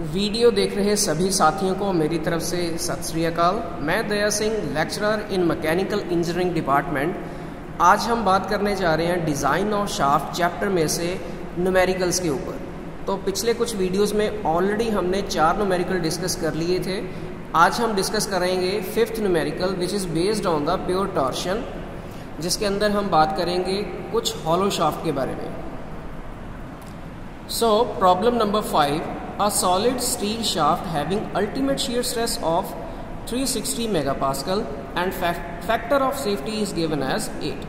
Video देख रहे सभी साथियों को मेरी तरफ से सत श्री अकाल। मैं Daya Singh, lecturer in mechanical engineering department. आज हम बात करने जा रहे हैं डिज़ाइन ऑफ शाफ्ट चैप्टर में से न्यूमेरिकल्स के ऊपर। तो पिछले कुछ वीडियोस में ऑलरेडी हमने 4 न्यूमेरिकल डिस्कस कर लिए थे। आज हम डिस्कस करेंगे 5th numerical which is based on the pure torsion, जिसके अंदर हम बात करेंगे कुछ हॉलो शाफ्ट के बारे में। So problem number 5, a solid steel shaft having ultimate shear stress of 360 megapascal and factor of safety is given as 8.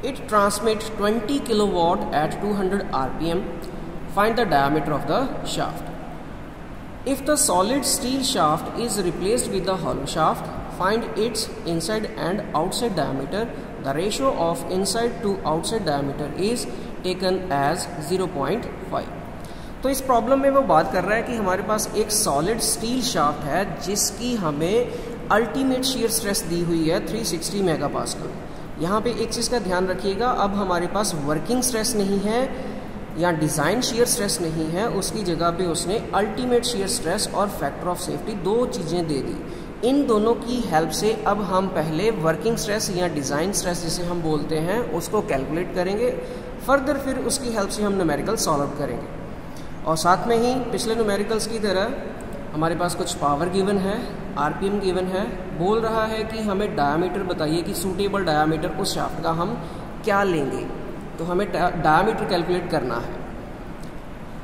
It transmits 20 kilowatt at 200 rpm. Find the diameter of the shaft. If the solid steel shaft is replaced with the hollow shaft, find its inside and outside diameter. The ratio of inside to outside diameter is taken as 0.5. तो इस problem में वो बात कर रहा है कि हमारे पास एक सॉलिड स्टील शाफ्ट है जिसकी हमें अल्टीमेट शीयर स्ट्रेस दी हुई है 360 मेगापास्कल। यहाँ पे एक चीज़ का ध्यान रखिएगा, अब हमारे पास वर्किंग स्ट्रेस नहीं है या डिज़ाइन शीयर स्ट्रेस नहीं है, उसकी जगह पे उसने अल्टीमेट शीयर स्ट्रेस और फैक्टर ऑफ सेफ्टी 2 चीज़ें दे दी। इन दोनों की हेल्प से अब हम पहले वर्किंग स्ट्रेस या डिज़ाइन स्ट्रेस जिसे हम बोलते हैं उसको कैलकुलेट करेंगे, फर्दर फिर उसकी हेल्प से हम न्यूमेरिकल सॉल्व करेंगे। और साथ में ही पिछले न्यूमेरिकल्स की तरह हमारे पास कुछ पावर गिवन है, आरपीएम गिवन है। बोल रहा है कि हमें डायामीटर बताइए कि सूटेबल डायामीटर उस शाफ्ट का हम क्या लेंगे, तो हमें डायामीटर कैलकुलेट करना है।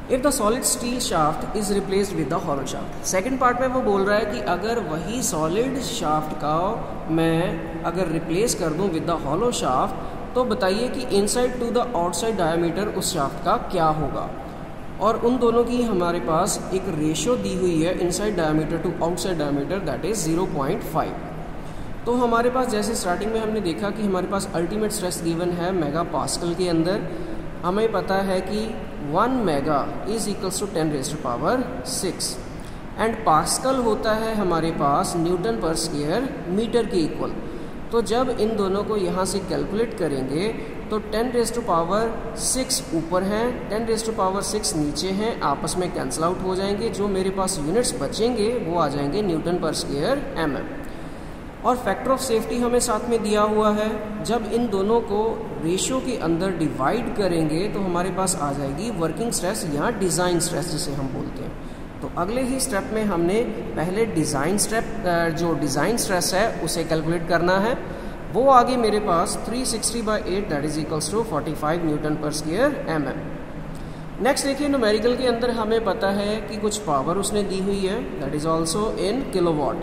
If the solid steel shaft is replaced with the hollow shaft. Second part में वो बोल रहा है कि अगर वही सॉलिड शाफ्ट का मैं अगर रिप्लेस कर दूँ विद द हॉलो शाफ्ट, तो बताइए कि inside to the outside diameter उस शाफ्ट का क्या होगा। और उन दोनों की हमारे पास एक रेशियो दी हुई है inside diameter to outside diameter, that is 0.5। तो हमारे पास जैसे स्टार्टिंग में हमने देखा कि हमारे पास अल्टीमेट स्ट्रेस गिवन है मेगा पास्कल के अंदर। हमें पता है कि 1 mega is equals to 10⁻⁶ and pascal होता है हमारे पास न्यूटन पर स्क्वायर मीटर के इक्वल। तो जब इन दोनों को यहाँ से कैलकुलेट करेंगे तो 10⁻⁶ ऊपर हैं, 10⁻⁶ नीचे हैं, आपस में कैंसिल आउट हो जाएंगे। जो मेरे पास यूनिट्स बचेंगे वो आ जाएंगे न्यूटन पर स्क्वायर mm। और फैक्टर ऑफ सेफ्टी हमें साथ में दिया हुआ है। जब इन दोनों को रेशियो के अंदर डिवाइड करेंगे तो हमारे पास आ जाएगी वर्किंग स्ट्रेस या डिज़ाइन स्ट्रेस जिसे हम बोलते हैं। तो अगले ही स्टेप में हमने पहले डिज़ाइन स्ट्रेस है उसे कैलकुलेट करना है। वो आगे मेरे पास 360/8 that is equals to 45 newton पर स्क्वायर mm। नेक्स्ट देखिए, न्यूमेरिकल के अंदर हमें पता है कि कुछ पावर उसने दी हुई है, that is also in kilowatt.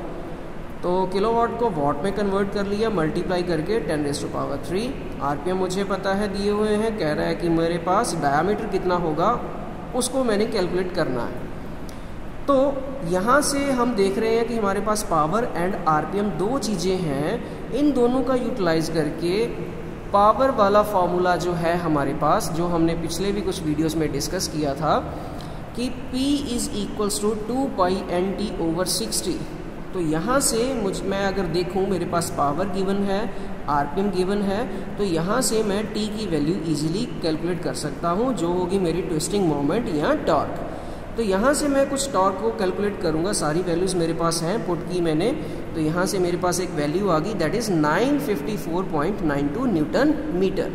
तो किलोवाट को वाट में कन्वर्ट कर लिया मल्टीप्लाई करके 10⁻3। आरपीएम मुझे पता है दिए हुए हैं, कह रहा है कि मेरे पास डायामीटर कितना होगा उसको मैंने कैलकुलेट करना है। तो यहाँ से हम देख रहे हैं कि हमारे पास पावर एंड आरपीएम 2 चीज़ें हैं। इन दोनों का यूटिलाइज करके पावर वाला फॉर्मूला जो है हमारे पास, जो हमने पिछले भी कुछ वीडियोस में डिस्कस किया था कि P is equals to 2π/NT/60। तो यहाँ से मैं अगर देखूँ मेरे पास पावर गिवन है, आरपीएम गिवन है, तो यहाँ से मैं T की वैल्यू इजीली कैलकुलेट कर सकता हूँ, जो होगी मेरी ट्विस्टिंग मोमेंट या टॉर्क। तो यहाँ से मैं कुछ टॉर्क को कैलकुलेट करूँगा, सारी वैल्यूज़ मेरे पास हैं, पुट की मैंने। तो यहाँ से मेरे पास एक वैल्यू आ गई, दैट इज़ 954.92 न्यूटन मीटर।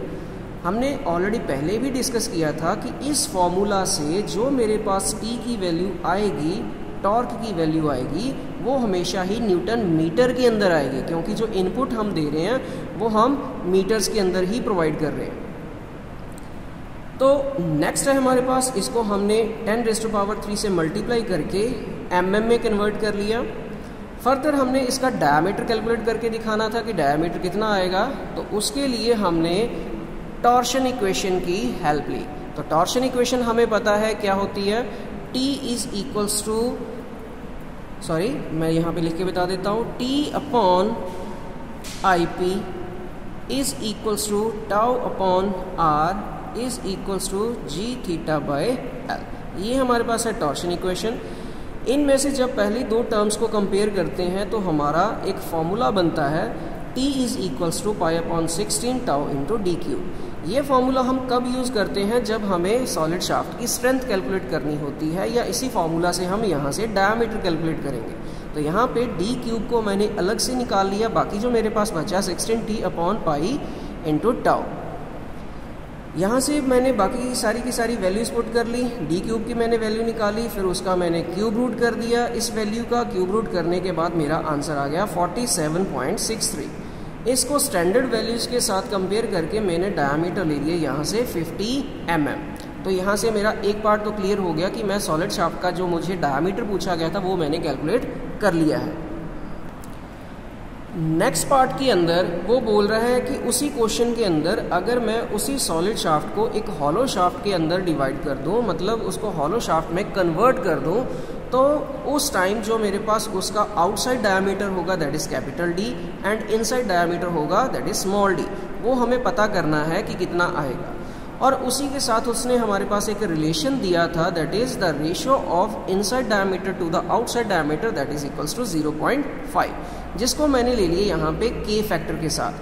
हमने ऑलरेडी पहले भी डिस्कस किया था कि इस फॉर्मूला से जो मेरे पास T की वैल्यू आएगी, टॉर्क की वैल्यू आएगी, वो हमेशा ही न्यूटन मीटर के अंदर आएगी, क्योंकि जो इनपुट हम दे रहे हैं वो हम मीटर्स के अंदर ही प्रोवाइड कर रहे हैं। तो नेक्स्ट है हमारे पास, इसको हमने 10⁻3 से मल्टीप्लाई करके mm में कन्वर्ट कर लिया। फर्दर हमने इसका डायमीटर कैलकुलेट करके दिखाना था कि डायमीटर कितना आएगा। तो उसके लिए हमने टॉर्शन इक्वेशन की हेल्प ली। तो टॉर्शन इक्वेशन हमें पता है क्या होती है, T इज़ इक्वल्स टू, मैं यहाँ पे लिख के बता देता हूँ, T/IP is equals to τ/r is equals to g⁵/L। ये हमारे पास है टॉर्शन इक्वेशन। इनमें से जब पहली 2 टर्म्स को कंपेयर करते हैं तो हमारा एक फॉर्मूला बनता है T is equals to π/16 τ × d³। ये फार्मूला हम कब यूज़ करते हैं? जब हमें सॉलिड शाफ्ट की स्ट्रेंथ कैलकुलेट करनी होती है, या इसी फार्मूला से हम यहाँ से डायमीटर कैलकुलेट करेंगे। तो यहाँ पे d क्यूब को मैंने अलग से निकाल लिया, बाकी जो मेरे पास बचा 16t/पाई इंटू टाउ। यहाँ से मैंने बाकी सारी की सारी वैल्यूज़ पुट कर ली, d क्यूब की मैंने वैल्यू निकाली, फिर उसका मैंने क्यूब रूट कर दिया। इस वैल्यू का क्यूब रूट करने के बाद मेरा आंसर आ गया 47.63। इसको स्टैंडर्ड वैल्यूज़ के साथ कंपेयर करके मैंने डायमीटर ले लिया यहाँ से 50 mm। तो यहाँ से मेरा एक पार्ट तो क्लियर हो गया कि मैं सॉलिड शाफ्ट का जो मुझे डायमीटर पूछा गया था वो मैंने कैलकुलेट कर लिया है। नेक्स्ट पार्ट के अंदर वो बोल रहा है कि उसी क्वेश्चन के अंदर अगर मैं उसी सॉलिड शाफ्ट को एक हॉलो शाफ्ट के अंदर डिवाइड कर दूं, मतलब उसको हॉलो शाफ्ट में कन्वर्ट कर दूं, तो उस टाइम जो मेरे पास उसका आउटसाइड डायमीटर होगा that is capital D and inside diameter होगा दैट इज़ स्मॉल d, वो हमें पता करना है कि कितना आएगा। और उसी के साथ उसने हमारे पास एक रिलेशन दिया था that is the ratio of inside diameter to the outside diameter that is equals to 0.5, जिसको मैंने ले लिया यहाँ पे k फैक्टर के साथ।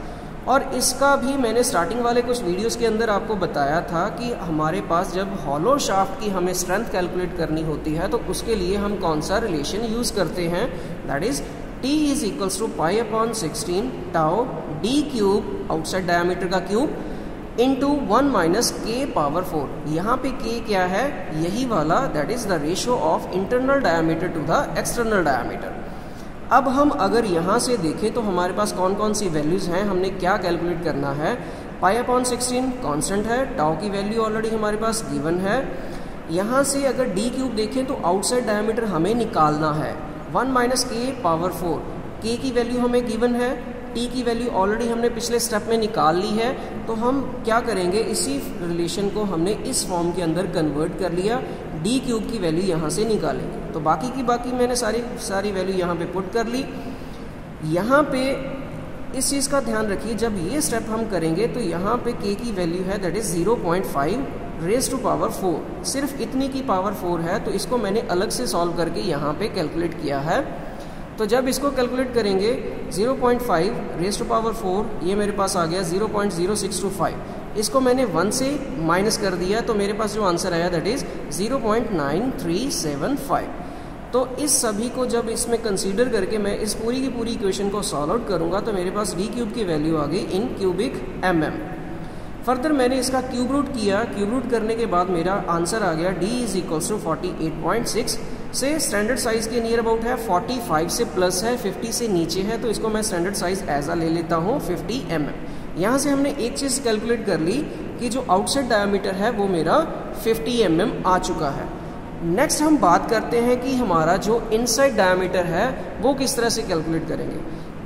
और इसका भी मैंने स्टार्टिंग वाले कुछ वीडियोस के अंदर आपको बताया था कि हमारे पास जब हॉलो शाफ्ट की हमें स्ट्रेंथ कैलकुलेट करनी होती है तो उसके लिए हम कौन सा रिलेशन यूज़ करते हैं, that is t is equals to pi tau d cube outside diameter का क्यूब इंटू 1 माइनस k⁴। यहाँ पे k क्या है? यही वाला that is the ratio of internal diameter to the external diameter. अब हम अगर यहाँ से देखें तो हमारे पास कौन कौन सी वैल्यूज़ हैं, हमने क्या कैलकुलेट करना है। पाई/16 कांस्टेंट है, टाउ की वैल्यू ऑलरेडी हमारे पास गिवन है। यहाँ से अगर d क्यूब देखें तो आउटसाइड डायमीटर हमें निकालना है, 1 माइनस k⁴। k की वैल्यू हमें गिवन है, t की वैल्यू ऑलरेडी हमने पिछले स्टेप में निकाल ली है। तो हम क्या करेंगे, इसी रिलेशन को हमने इस फॉर्म के अंदर कन्वर्ट कर लिया, d क्यूब की वैल्यू यहाँ से निकालेंगे। तो बाकी की बाकी मैंने सारी वैल्यू यहाँ पे पुट कर ली। यहाँ पे इस चीज़ का ध्यान रखिए, जब ये स्टेप हम करेंगे तो यहाँ पे k की वैल्यू है that is 0.5 raise to power 4, सिर्फ इतनी की पावर 4 है। तो इसको मैंने अलग से सॉल्व करके यहाँ पे कैलकुलेट किया है। तो जब इसको कैलकुलेट करेंगे 0.5 रेज़ टू पावर 4, ये मेरे पास आ गया 0.0625। इसको मैंने 1 से माइनस कर दिया तो मेरे पास जो आंसर आया दैट इज़ 0.9375। तो इस सभी को जब इसमें कंसीडर करके मैं इस पूरी की पूरी इक्वेशन को सॉल्व आउट करूँगा तो मेरे पास d क्यूब की वैल्यू आ गई इन क्यूबिक mm। फर्दर मैंने इसका क्यूब रूट किया, क्यूब रूट करने के बाद मेरा आंसर आ गया d इज इक्वल्स टू 48.6 से स्टैंडर्ड साइज़ के नियर अबाउट है, 45 से प्लस है, 50 से नीचे है, तो इसको मैं स्टैंडर्ड साइज़ एज आ ले लेता हूँ 50 mm। यहाँ से हमने एक चीज़ कैलकुलेट कर ली कि जो आउटसाइड डायमीटर है वो मेरा 50 mm आ चुका है। नेक्स्ट हम बात करते हैं कि हमारा जो इनसाइड डायमीटर है वो किस तरह से कैलकुलेट करेंगे।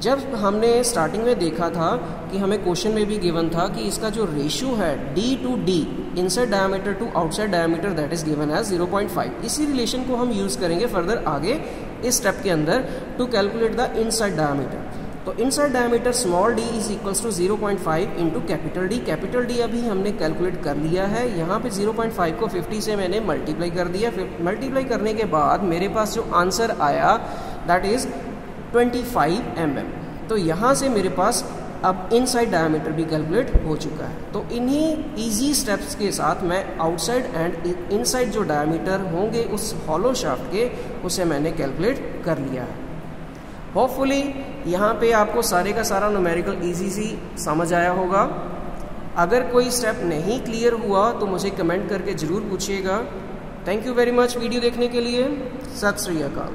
जब हमने स्टार्टिंग में देखा था कि हमें क्वेश्चन में भी गिवन था कि इसका जो रेशियो है d to d inside diameter to outside diameter that is given as 0.5। इसी रिलेशन को हम यूज़ करेंगे फर्दर आगे इस स्टेप के अंदर to calculate the inside diameter. तो inside diameter small d is equals to 0.5 into capital D। Capital D अभी हमने कैलकुलेट कर लिया है, यहाँ पे 0.5 को 50 से मैंने मल्टीप्लाई कर दिया। मल्टीप्लाई करने के बाद मेरे पास जो आंसर आया दैट इज़ 25 mm। तो यहाँ से मेरे पास अब इनसाइड डायमीटर भी कैलकुलेट हो चुका है। तो इन्हीं इजी स्टेप्स के साथ मैं आउटसाइड एंड इनसाइड जो डायमीटर होंगे उस हॉलो शाफ्ट के उसे मैंने कैलकुलेट कर लिया है। होपफुली यहाँ पे आपको सारे का सारा न्यूमेरिकल इजी सी समझ आया होगा। अगर कोई स्टेप नहीं क्लियर हुआ तो मुझे कमेंट करके ज़रूर पूछिएगा। Thank you very much video देखने के लिए। सत श्री अकाल।